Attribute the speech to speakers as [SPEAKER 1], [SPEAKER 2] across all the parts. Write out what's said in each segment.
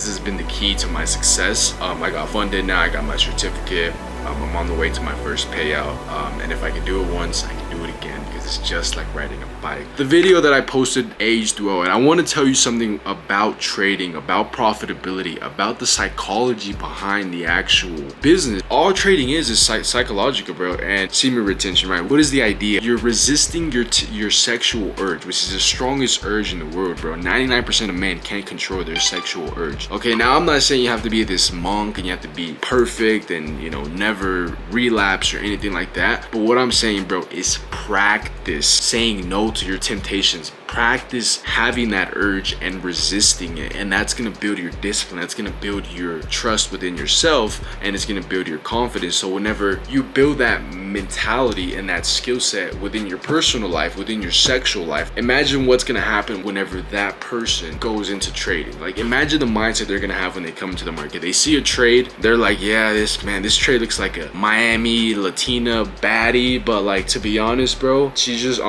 [SPEAKER 1] This has been the key to my success. I got funded now, I got my certificate. I'm on the way to my first payout, and if I can do it once, I can do it again, because it's just like riding a bike. The video that I posted aged well, and I want to tell you something about trading, about profitability, about the psychology behind the actual business. All trading is psychological, bro. And semen retention, right? What is the idea? You're resisting your sexual urge, which is the strongest urge in the world, bro. 99% of men can't control their sexual urge. Okay, now I'm not saying you have to be this monk and you have to be perfect and, you know, never relapse or anything like that. But what I'm saying, bro, is practice saying no to your temptations. Practice having that urge and resisting it, and that's gonna build your discipline. That's gonna build your trust within yourself, and it's gonna build your confidence. So whenever you build that mentality and that skill set within your personal life, within your sexual life, imagine what's gonna happen whenever that person goes into trading. Like, imagine the mindset they're gonna have when they come to the market. They see a trade, they're like, yeah, this trade looks like a Miami Latina baddie, but like, to be honest, bro, she's just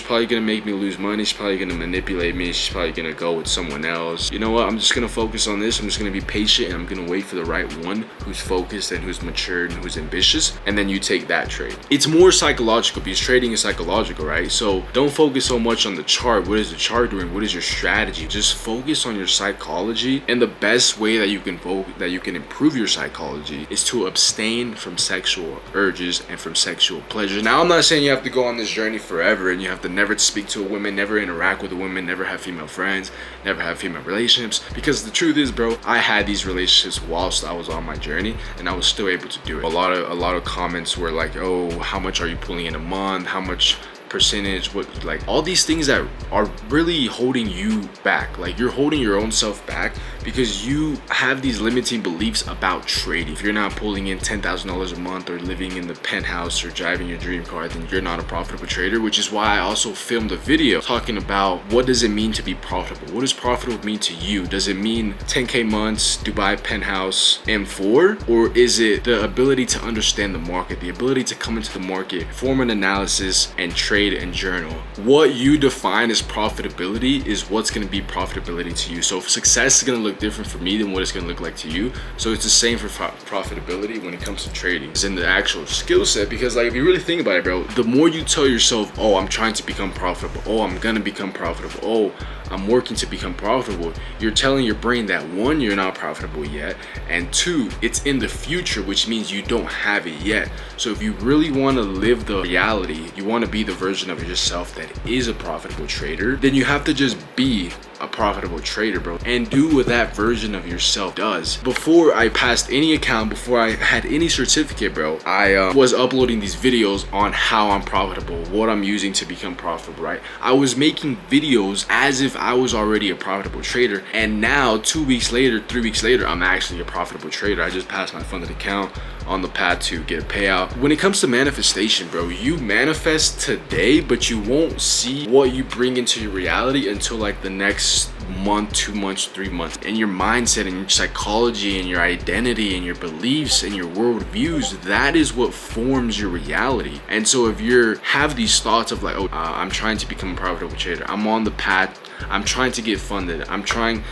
[SPEAKER 1] probably gonna make me lose money. She's probably gonna manipulate me. She's probably gonna go with someone else. You know what? I'm just gonna focus on this. I'm just gonna be patient, and I'm gonna wait for the right one who's focused and who's matured and who's ambitious, and then you take that trade. It's more psychological, because trading is psychological, right? So don't focus so much on the chart. What is the chart doing? What is your strategy? Just focus on your psychology, and the best way that you can improve your psychology is to abstain from sexual urges and from sexual pleasure. Now, I'm not saying you have to go on this journey forever and you have to never speak to a woman, never interact with a woman, never have female friends, never have female relationships, because the truth is, bro, I had these relationships whilst I was on my journey, and I was still able to do it. A lot of comments were like, oh, how much are you pulling in a month? How much percentage? What, like, all these things that are really holding you back. Like, you're holding your own self back because you have these limiting beliefs about trading. If you're not pulling in $10,000 a month or living in the penthouse or driving your dream car, then you're not a profitable trader, which is why I also filmed a video talking about what does it mean to be profitable. What does profitable mean to you? Does it mean 10K months, Dubai penthouse, M4? Or is it the ability to understand the market, the ability to come into the market, form an analysis, and trade and journal? What you define as profitability is what's going to be profitability to you. So success is going to look different for me than what it's going to look like to you. So it's the same for profitability when it comes to trading. It's in the actual skill set, because like, if you really think about it, bro, the more you tell yourself, oh, I'm trying to become profitable, oh, I'm going to become profitable, oh, I'm working to become profitable, you're telling your brain that, one, you're not profitable yet, and two, it's in the future, which means you don't have it yet. So if you really want to live the reality, you want to be the version of yourself that is a profitable trader, then you have to just be a profitable trader, bro, and do what that version of yourself does. Before I passed any account, before I had any certificate, bro, I was uploading these videos on how I'm profitable, what I'm using to become profitable, right? I was making videos as if I was already a profitable trader, and now 2 weeks later, 3 weeks later, I'm actually a profitable trader. I just passed my funded account, on the path to get a payout. When it comes to manifestation, bro, you manifest today, but you won't see what you bring into your reality until like the next month, 2 months, 3 months. And your mindset and your psychology and your identity and your beliefs and your worldviews, that is what forms your reality. And so if you have these thoughts of like, oh, I'm trying to become a profitable trader, I'm on the path, I'm trying to get funded, I'm trying,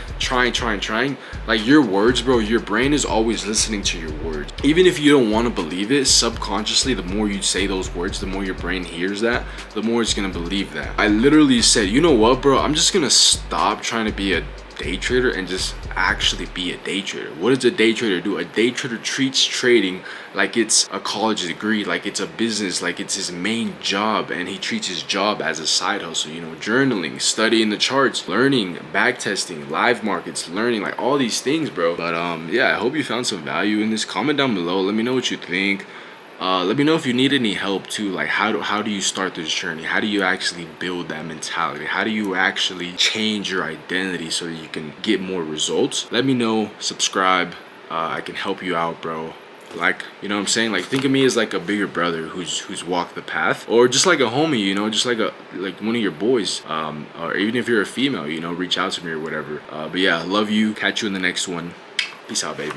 [SPEAKER 1] like, your words, bro, your brain is always listening to your words. Even if you don't want to believe it, subconsciously, the more you say those words, the more your brain hears that, the more it's gonna believe that. I literally said, you know what, bro, I'm just gonna stop trying to be a day trader and just actually be a day trader. What does a day trader do? A day trader treats trading like it's a college degree, like it's a business, like it's his main job, and he treats his job as a side hustle. You know, journaling, studying the charts, learning, back testing, live markets, learning, like all these things, bro. But yeah, I hope you found some value in this. Comment down below, let me know what you think. Let me know if you need any help too, like how do you start this journey? How do you actually build that mentality? How do you actually change your identity so that you can get more results? Let me know, subscribe. I can help you out, bro. Like, you know what I'm saying? Like, think of me as like a bigger brother who's walked the path, or just like a homie, you know, just like one of your boys, or even if you're a female, you know, reach out to me or whatever. But yeah, love you. Catch you in the next one. Peace out, baby.